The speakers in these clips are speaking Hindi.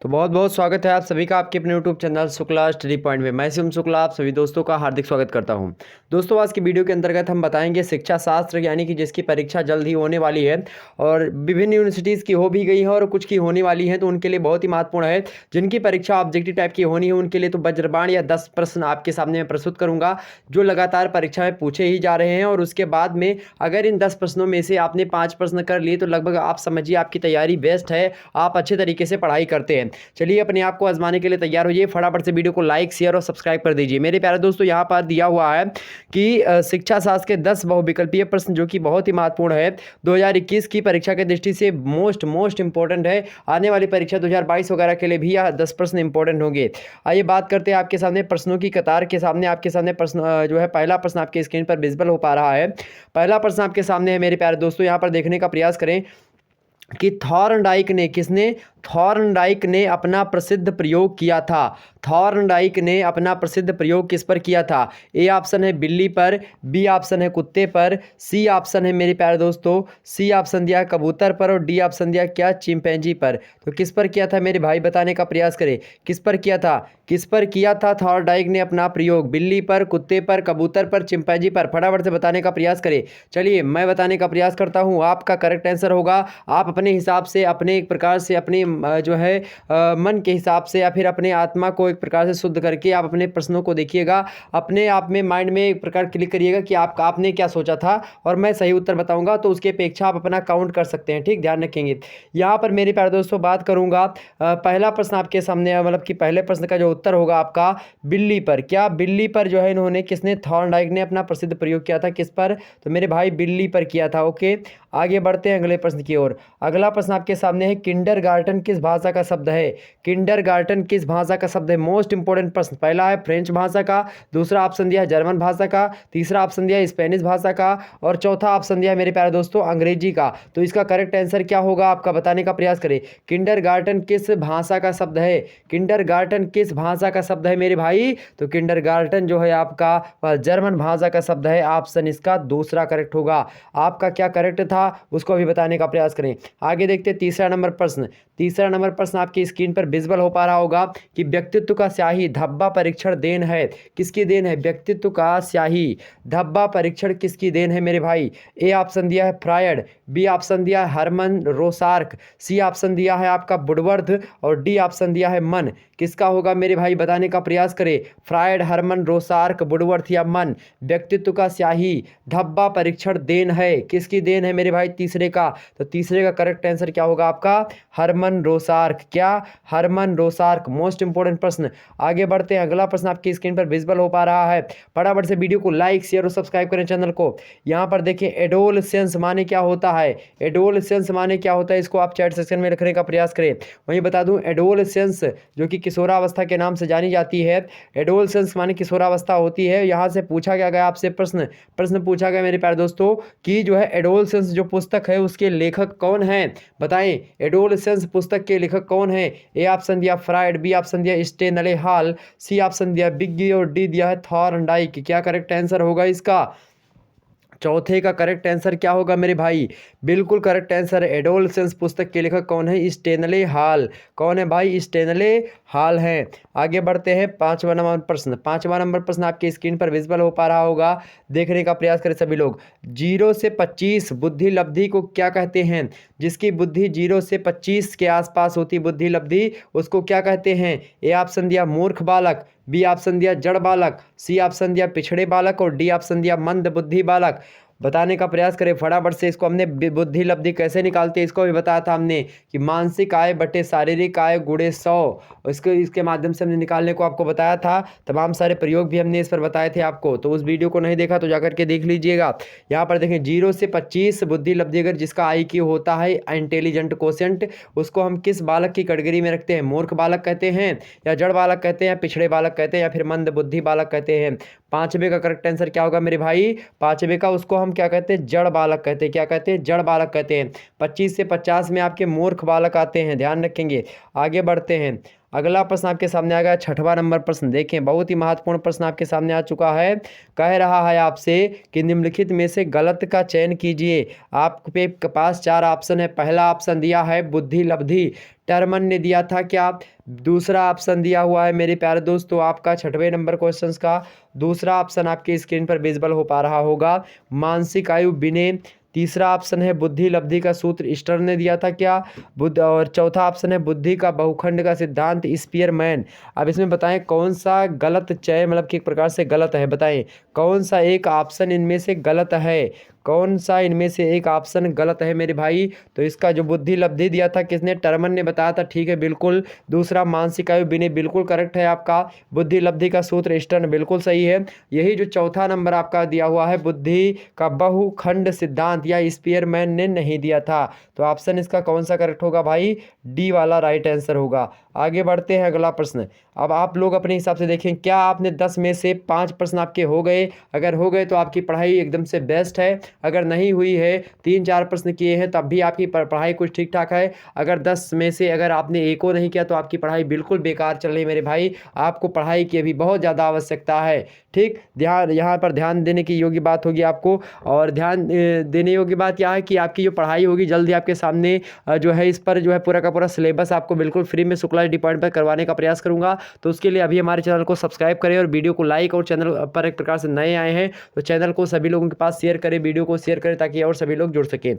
तो बहुत बहुत स्वागत है आप सभी का आपके अपने YouTube channel Shukla study point में। मैं शिवम शुक्ला आप सभी दोस्तों का हार्दिक स्वागत करता हूं। दोस्तों आज की वीडियो के अंतर्गत हम बताएंगे शिक्षा शास्त्र यानी कि जिसकी परीक्षा जल्द ही होने वाली है और विभिन्न यूनिवर्सिटीज़ की हो भी गई है और कुछ की होने वाली है, तो उनके लिए बहुत ही महत्वपूर्ण है। जिनकी परीक्षा ऑब्जेक्टिव टाइप की होनी है उनके लिए तो वज्रबाण या 10 प्रश्न आपके सामने मैं प्रस्तुत करूँगा जो लगातार परीक्षा में पूछे ही जा रहे हैं। और उसके बाद में अगर इन 10 प्रश्नों में से आपने 5 प्रश्न कर लिए तो लगभग आप समझिए आपकी तैयारी बेस्ट है, आप अच्छे तरीके से पढ़ाई करते हैं। चलिए अपने आप को आजमाने के लिए तैयार होइए, फटाफट से वीडियो को लाइक शेयर और सब्सक्राइब कर दीजिए। मेरे प्यारे दोस्तों यहाँ पर दिया हुआ है कि शिक्षा शास्त्र के 10 बहुविकल्पीय प्रश्न जो कि बहुत ही महत्वपूर्ण है 2021 की परीक्षा की दृष्टि से मोस्ट इंपॉर्टेंट है। आने वाली परीक्षा 2022 वगैरह के लिए भी यह 10 प्रश्न इंपॉर्टेंट होंगे। आइए बात करते हैं आपके सामने प्रश्नों की कतार के सामने आपके सामने प्रश्न जो है पहला प्रश्न आपके स्क्रीन पर विजिबल हो पा रहा है। पहला प्रश्न आपके सामने है मेरे प्यारे दोस्तों, यहाँ पर देखने का प्रयास करें कि थॉर्नडाइक ने थॉर्नडाइक ने अपना प्रसिद्ध प्रयोग किया था। थॉर्नडाइक ने अपना प्रसिद्ध प्रयोग किस पर किया था? ए ऑप्शन है बिल्ली पर, बी ऑप्शन है कुत्ते पर, सी ऑप्शन है मेरे प्यारे दोस्तों, सी ऑप्शन दिया कबूतर पर और डी ऑप्शन दिया क्या चिंपैंजी पर। तो किस पर किया था मेरे भाई, बताने का प्रयास करें। किस पर किया था? किस पर किया था थॉर्नडाइक ने अपना प्रयोग? बिल्ली पर, कुत्ते पर, कबूतर पर, चिंपैंजी पर। फटाफट से बताने का प्रयास करें। चलिए मैं बताने का प्रयास करता हूँ। आपका करेक्ट आंसर होगा, आप अपने हिसाब से अपने एक प्रकार से अपने जो है मन के हिसाब से या फिर अपने आत्मा को एक प्रकार से शुद्ध करके आप अपने प्रश्नों को देखिएगा, अपने आप में माइंड में एक प्रकार क्लिक करिएगा कि आपने क्या सोचा था और मैं सही उत्तर बताऊंगा तो उसकी अपेक्षा आप अपना काउंट कर सकते हैं। ठीक, ध्यान रखेंगे। यहाँ पर मेरे प्यारे दोस्तों बात करूंगा पहला प्रश्न आपके सामने, मतलब कि पहले प्रश्न का जो उत्तर होगा आपका बिल्ली पर। क्या बिल्ली पर जो है इन्होंने किसने थॉर्नडाइक ने अपना प्रसिद्ध प्रयोग किया था? किस पर? तो मेरे भाई बिल्ली पर किया था। ओके, आगे बढ़ते हैं अगले प्रश्न की ओर। अगला प्रश्न आपके सामने है किंडरगार्टन किस भाषा का शब्द है? किंडरगार्टन किस भाषा का शब्द है? मोस्ट इंपोर्टेंट प्रश्न। पहला है फ्रेंच भाषा का, दूसरा ऑप्शन दिया है जर्मन भाषा का, तीसरा ऑप्शन दिया है स्पेनिश भाषा का और चौथा ऑप्शन दिया है मेरे प्यारे दोस्तों अंग्रेजी का। तो इसका करेक्ट आंसर क्या होगा आपका, बताने का प्रयास करें। किंडरगार्टन किस भाषा का शब्द है? किंडरगार्टन किस भाषा का शब्द है मेरे भाई? तो किंडरगार्टन जो है आपका वह जर्मन भाषा का शब्द है। ऑप्शन इसका दूसरा करेक्ट होगा। आपका क्या करेक्ट था उसको भी बताने का प्रयास करें। आगे देखते हैं तीसरा नंबर प्रश्न। तीसरा नंबर प्रश्न आपकी स्क्रीन पर विजिबल हो पा रहा होगा कि व्यक्तित्व का स्याही धब्बा परीक्षण देन है। किसकी देन है? व्यक्तित्व का स्याही धब्बा परीक्षण किसकी देन है मेरे भाई? ए ऑप्शन दिया है फ्रायड, बी ऑप्शन दिया है हरमन रोसार्क, सी ऑप्शन दिया है आपका वुडवर्थ और डी ऑप्शन दिया है मन। किसका होगा मेरे भाई, बताने का प्रयास करें। फ्रायड, हरमन रोसार्क, वुडवर्थ या मन। व्यक्तित्व का स्याही धब्बा परीक्षण देन है, किसकी देन है मेरे भाई? तीसरे का। तो तीसरे का करेक्ट आंसर क्या होगा आपका? हरमन रोसार्क। क्या? हरमन रोसार्क। मोस्ट इंपोर्टेंट प्रश्न। आगे बढ़ते हैं, अगला प्रश्न आपकी स्क्रीन पर विजिबल हो पा रहा है। फटाफट से वीडियो को लाइक शेयर और सब्सक्राइब करें चैनल को। यहाँ पर देखिए एडोलसेंस माने क्या होता है? एडोलसेंस माने क्या होता है इसको आप चैट सेक्शन में लिखने का प्रयास करें। वहीं बता दूं एडोलसेंस जो कि किशोरावस्था के नाम से जानी जाती है, एडोलसेंस माने किशोरावस्था होती है। यहाँ से पूछा गया आपसे प्रश्न पूछा गया मेरे प्यारे दोस्तों कि जो है एडोलसेंस जो पुस्तक है उसके लेखक कौन हैं? बताएं एडोलसेंस पुस्तक के लेखक कौन हैं? ए ऑप्शन दिया फ्रायड, बी ऑप्शन दिया स्टेनले हॉल, सी ऑप्शन दिया बिग्गी और डी दिया है थॉर्नडाइक। क्या करेक्ट आंसर होगा इसका? चौथे का करेक्ट आंसर क्या होगा मेरे भाई? बिल्कुल करेक्ट आंसर है। एडोलसेंस पुस्तक के लेखक कौन है? Stanley hall. कौन है भाई? स्टेनले हॉल हैं। आगे बढ़ते हैं पांचवा नंबर प्रश्न। पांचवा नंबर प्रश्न आपकी स्क्रीन पर विजिबल हो पा रहा होगा, देखने का प्रयास करें सभी लोग। 0 से 25 बुद्धि लब्धि को क्या कहते हैं? जिसकी बुद्धि 0 से 25 के आसपास होती बुद्धि लब्धि उसको क्या कहते हैं? ए ऑप्शन दिया मूर्ख बालक, बी ऑप्शन दिया जड़ बालक, सी ऑप्शन दिया पिछड़े बालक और डी ऑप्शन दिया मंद बुद्धि बालक। बताने का प्रयास करें फटाफट से। इसको हमने बुद्धि लब्धि कैसे निकालते हैं इसको भी बताया था हमने कि मानसिक आय बटे शारीरिक आय गुणे 100, इसके माध्यम से हमने निकालने को आपको बताया था। तमाम सारे प्रयोग भी हमने इस पर बताए थे आपको, तो उस वीडियो को नहीं देखा तो जाकर के देख लीजिएगा। यहाँ पर देखें 0 से 25 बुद्धि लब्धि अगर जिसका IQ होता है इंटेलिजेंट कोशेंट, उसको हम किस बालक की कैटेगरी में रखते हैं? मूर्ख बालक कहते हैं या जड़ बालक कहते हैं या पिछड़े बालक कहते हैं या फिर मंद बुद्धि बालक कहते हैं? पांचवे का करेक्ट आंसर क्या होगा मेरे भाई? पांचवे का उसको हम क्या कहते हैं? जड़ बालक कहते हैं। क्या कहते हैं? जड़ बालक कहते हैं। 25 से 50 में आपके मूर्ख बालक आते हैं, ध्यान रखेंगे। आगे बढ़ते हैं। अगला प्रश्न आपके सामने आ गया 6वां नंबर प्रश्न। देखें, बहुत ही महत्वपूर्ण प्रश्न आपके सामने आ चुका है। कह रहा है आपसे कि निम्नलिखित में से गलत का चयन कीजिए। आपके पास 4 ऑप्शन है। पहला ऑप्शन दिया है बुद्धि लब्धि, टर्मन ने दिया था क्या। दूसरा ऑप्शन दिया हुआ है मेरे प्यारे दोस्तों आपका 6वें नंबर क्वेश्चन का दूसरा ऑप्शन आपकी स्क्रीन पर विजिबल हो पा रहा होगा, मानसिक आयु विनय। तीसरा ऑप्शन है बुद्धि लब्धि का सूत्र स्टर ने दिया था क्या। बुद्ध और चौथा ऑप्शन है बुद्धि का बहुखंड का सिद्धांत स्पीयरमैन। अब इसमें बताएं कौन सा गलत चयन मतलब कि एक प्रकार से गलत है। बताएं कौन सा एक ऑप्शन इनमें से गलत है, कौन सा इनमें से एक ऑप्शन गलत है मेरे भाई। तो इसका जो बुद्धि लब्धि दिया था किसने, टर्मन ने बताया था, ठीक है बिल्कुल। दूसरा मानसिक आयु विनय बिल्कुल करेक्ट है आपका। बुद्धि लब्धि का सूत्र स्टर्न बिल्कुल सही है। यही जो चौथा नंबर आपका दिया हुआ है बुद्धि का बहुखंड सिद्धांत या स्पीयरमैन ने नहीं दिया था। तो ऑप्शन इसका कौन सा करेक्ट होगा भाई, डी वाला राइट आंसर होगा। आगे बढ़ते हैं अगला प्रश्न। अब आप लोग अपने हिसाब से देखें, क्या आपने 10 में से 5 प्रश्न आपके हो गए। अगर हो गए तो आपकी पढ़ाई एकदम से बेस्ट है। अगर नहीं हुई है, 3-4 प्रश्न किए हैं तब भी आपकी पढ़ाई कुछ ठीक ठाक है। अगर 10 में से अगर आपने एको नहीं किया तो आपकी पढ़ाई बिल्कुल बेकार चल रही है मेरे भाई। आपको पढ़ाई की अभी बहुत ज़्यादा आवश्यकता है। ठीक, ध्यान यहाँ पर ध्यान देने की योग्य बात होगी आपको। और ध्यान देने योग्य बात यह है कि आपकी जो पढ़ाई होगी जल्दी आपके सामने जो है इस पर जो है पूरा का पूरा सिलेबस आपको बिल्कुल फ्री में शुक्ला डिपार्टमेंट पर करवाने का प्रयास करूंगा। तो उसके लिए अभी हमारे चैनल को सब्सक्राइब करें और वीडियो को लाइक, और चैनल पर एक प्रकार से नए आए हैं तो चैनल को सभी लोगों के पास शेयर करें, वीडियो को शेयर करें ताकि और सभी लोग जुड़ सकें।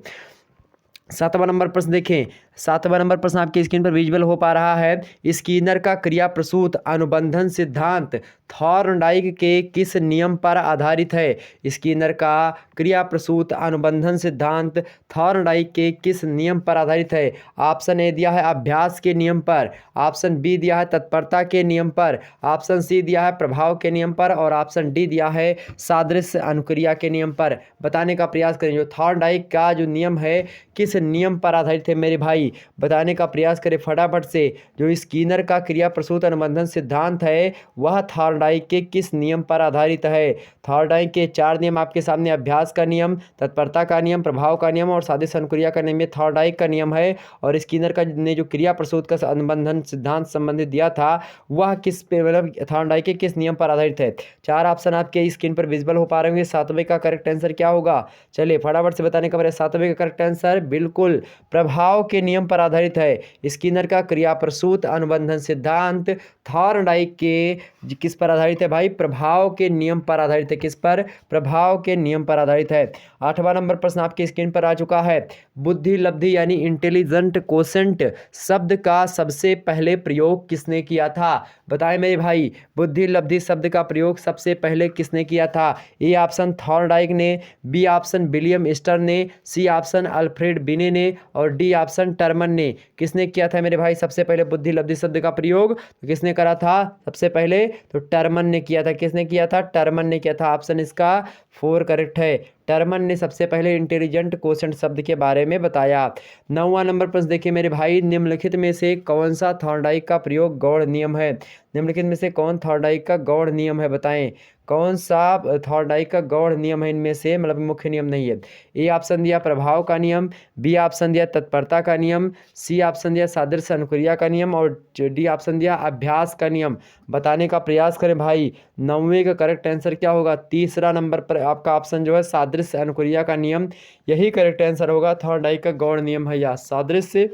7वां नंबर प्रश्न देखें, 7वां नंबर प्रश्न आपकी स्क्रीन पर विजुअल हो पा रहा है। स्कीनर का क्रिया प्रसूत अनुबंधन सिद्धांत थॉर्नडाइक के किस नियम पर आधारित है। स्कीनर का क्रिया प्रसूत अनुबंधन सिद्धांत थॉर्नडाइक के किस नियम पर आधारित है। ऑप्शन ए दिया है अभ्यास के नियम पर, ऑप्शन बी दिया है तत्परता के नियम पर, ऑप्शन सी दिया है प्रभाव के नियम पर, और ऑप्शन डी दिया है सादृश्य अनुक्रिया के नियम पर। बताने का प्रयास करें जो थॉर्नडाइक का जो नियम है किस नियम पर आधारित है मेरे भाई, बताने का प्रयास करें फटाफट से। जो स्कीनर का क्रिया प्रसूत अनुबंधन सिद्धांत है वह थॉर्नडाइक के किस नियम पर आधारित है। थॉर्नडाइक के 4 नियम आपके सामने, अभ्यास का नियम, तत्परता का नियम, प्रभाव का नियम और सादृश्य अनुक्रिया का नियम, ये थॉर्नडाइक का नियम है। और स्कीनर का ने जो क्रिया प्रसूत का अनुबंधन सिद्धांत संबंधित दिया था वह किस पे मतलब थॉर्नडाइक के किस नियम पर आधारित है। 4 ऑप्शन आपके स्क्रीन पर विजिबल हो पा रहे होंगे। 7वें का करेक्ट आंसर क्या होगा, चलिए फटाफट से बताने का प्रयास। 7वें का करेक्ट आंसर बिल्कुल प्रभाव के नियम पर आधारित है। स्कीनर का क्रिया प्रसूत अनुबंधन सिद्धांत थॉर्नडाइक के किस पर आधारित है भाई, प्रभाव के नियम पर आधारित है। किस पर, प्रभाव के नियम पर आधारित है। 8वां नंबर प्रश्न आपकी स्क्रीन पर आ चुका है। बुद्धि लब्धि यानी इंटेलिजेंट कोसेंट शब्द का सबसे पहले प्रयोग किसने किया था। बताएं मेरे भाई, बुद्धि लब्धि शब्द का प्रयोग सबसे पहले किसने किया था। ए ऑप्शन थॉर्नडाइक ने, बी ऑप्शन विलियम स्टर ने, सी ऑप्शन अल्फ्रेड बिने ने, और डी ऑप्शन टर्मन ने। किसने किया था मेरे भाई सबसे पहले बुद्धि लब्धि शब्द का प्रयोग, तो किसने करा था सबसे पहले, तो टर्मन ने किया था। किसने किया था, टर्मन ने किया था। ऑप्शन इसका 4 करेक्ट है। टर्मन ने सबसे पहले इंटेलिजेंट कोसेंट शब्द के बारे में बताया। 9वां नंबर प्रश्न देखिए मेरे भाई, निम्नलिखित में से कौन सा थॉर्नडाइक का प्रयोग गौड़ नियम है। निम्नलिखित में से कौन थॉर्नडाइक का गौड़ नियम है, बताएं कौन सा थॉर्नडाइक का गौड़ नियम है इनमें से, मतलब मुख्य नियम नहीं है। ए ऑप्शन दिया प्रभाव का नियम, बी ऑप्शन दिया तत्परता का नियम, सी ऑप्शन दिया सादृश्य अनुक्रिया का नियम, और डी ऑप्शन दिया अभ्यास का नियम। बताने का प्रयास करें भाई। 9वें का करेक्ट आंसर क्या होगा, तीसरा नंबर पर आपका ऑप्शन जो है सादृश्य अनुक्रिया का नियम, यही करेक्ट आंसर होगा। थॉर्नडाइक का गौड़ नियम है या सादृश्य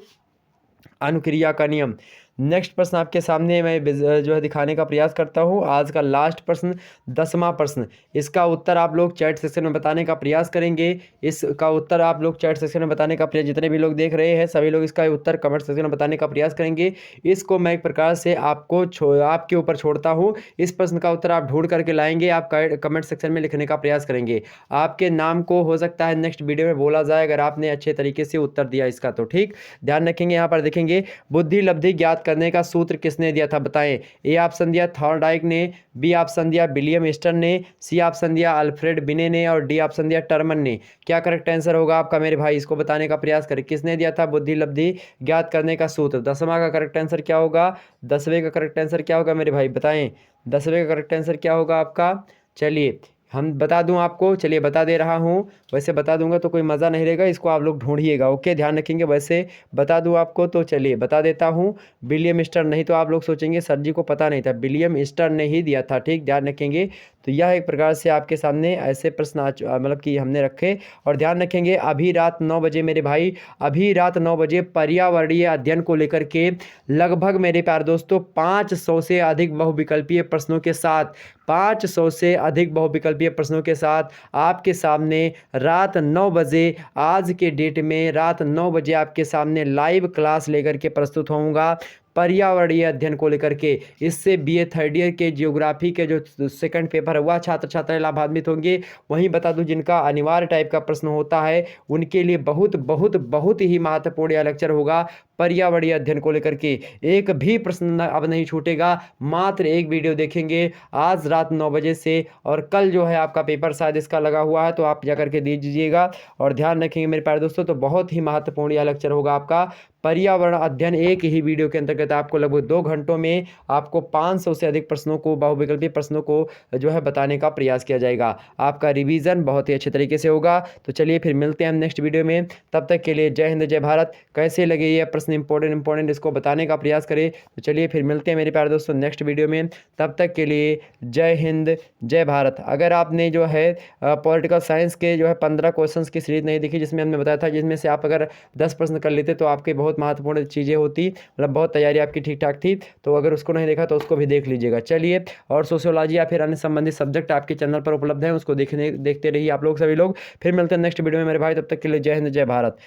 अनुक्रिया का नियम। नेक्स्ट प्रश्न आपके सामने मैं जो है दिखाने का प्रयास करता हूँ। आज का लास्ट प्रश्न 10वां प्रश्न, इसका उत्तर आप लोग चैट सेक्शन में बताने का प्रयास करेंगे। इसका उत्तर आप लोग चैट सेक्शन में बताने का प्रयास, जितने भी लोग देख रहे हैं सभी लोग इसका उत्तर कमेंट सेक्शन में बताने का प्रयास करेंगे। इसको मैं एक प्रकार से आपको आपके ऊपर छोड़ता हूँ। इस प्रश्न का उत्तर आप ढूंढ करके लाएंगे, आप कमेंट सेक्शन में लिखने का प्रयास करेंगे। आपके नाम को हो सकता है नेक्स्ट वीडियो में बोला जाए अगर आपने अच्छे तरीके से उत्तर दिया इसका, तो ठीक ध्यान रखेंगे। यहाँ पर देखेंगे बुद्धि लब्धि ज्ञात करने का सूत्र किसने दिया था, बताएं। ए ऑप्शन दिया थॉर्नडाइक ने, बी ऑप्शन दिया विलियम स्टर ने, सी ऑप्शन दिया अल्फ्रेड बिने ने, और डी ऑप्शन दिया टर्मन ने। क्या करेक्ट आंसर होगा आपका मेरे भाई, इसको बताने का प्रयास करें। किसने दिया था बुद्धि लब्धि ज्ञात करने का सूत्र। 10वां का करेक्ट आंसर क्या होगा, 10वें का करेक्ट आंसर क्या होगा मेरे भाई, बताएं 10वें का करेक्ट आंसर क्या होगा आपका। चलिए हम बता दूं आपको, चलिए बता दे रहा हूं। वैसे बता दूंगा तो कोई मज़ा नहीं रहेगा, इसको आप लोग ढूंढिएगा। ओके, ध्यान रखेंगे। वैसे बता दूं आपको तो चलिए बता देता हूं। विलियम ईस्टर, नहीं तो आप लोग सोचेंगे सर जी को पता नहीं था, विलियम ईस्टर ने ही दिया था। ठीक, ध्यान रखेंगे। तो यह एक प्रकार से आपके सामने ऐसे प्रश्न मतलब कि हमने रखे। और ध्यान रखेंगे, अभी रात 9 बजे मेरे भाई, अभी रात 9 बजे पर्यावरणीय अध्ययन को लेकर के लगभग मेरे प्यारे दोस्तों 500 से अधिक बहुविकल्पीय प्रश्नों के साथ, 500 से अधिक बहुविकल्पीय प्रश्नों के साथ आपके सामने रात 9 बजे, आज के डेट में रात 9 बजे आपके सामने लाइव क्लास लेकर के प्रस्तुत होऊंगा पर्यावरणीय अध्ययन को लेकर के। इससे बीए थर्ड ईयर के जियोग्राफी के जो सेकंड पेपर है वह छात्र छात्राएं लाभान्वित होंगे। वहीं बता दूं, जिनका अनिवार्य टाइप का प्रश्न होता है उनके लिए बहुत बहुत बहुत ही महत्वपूर्ण यह लेक्चर होगा पर्यावरणीय अध्ययन को लेकर के। एक भी प्रश्न अब नहीं छूटेगा, मात्र एक वीडियो देखेंगे आज रात 9 बजे से। और कल जो है आपका पेपर शायद इसका लगा हुआ है, तो आप जा करके दे दीजिएगा। और ध्यान रखेंगे मेरे प्यारे दोस्तों, तो बहुत ही महत्वपूर्ण यह लेक्चर होगा आपका पर्यावरण अध्ययन। एक ही वीडियो के अंतर्गत आपको लगभग 2 घंटों में आपको 500 से अधिक प्रश्नों को, बहुविकल्पीय प्रश्नों को जो है बताने का प्रयास किया जाएगा। आपका रिवीजन बहुत ही अच्छे तरीके से होगा। तो चलिए फिर मिलते हैं हम नेक्स्ट वीडियो में। तब तक के लिए जय हिंद जय भारत। कैसे लगे ये प्रश्न इंपॉर्टेंट इसको बताने का प्रयास करें। तो चलिए फिर मिलते हैं मेरे प्यारे दोस्तों नेक्स्ट वीडियो में। तब तक के लिए जय हिंद जय भारत। अगर आपने जो है पॉलिटिकल साइंस के जो है 15 क्वेश्चंस की सीरीज नहीं देखी, जिसमें हमने बताया था, जिसमें से आप अगर 10 प्रश्न कर लेते तो आपके बहुत महत्वपूर्ण चीज़ें होती, मतलब बहुत तैयारी आपकी ठीक ठाक थी। तो अगर उसको नहीं देखा तो उसको भी देख लीजिएगा। चलिए, और सोशियोलॉजी या फिर अन्य संबंधित सब्जेक्ट आपके चैनल पर उपलब्ध है, उसको देखते रहिए आप लोग सभी लोग। फिर मिलते हैं नेक्स्ट वीडियो में मेरे भाई, तब तक के लिए जय हिंद जय भारत।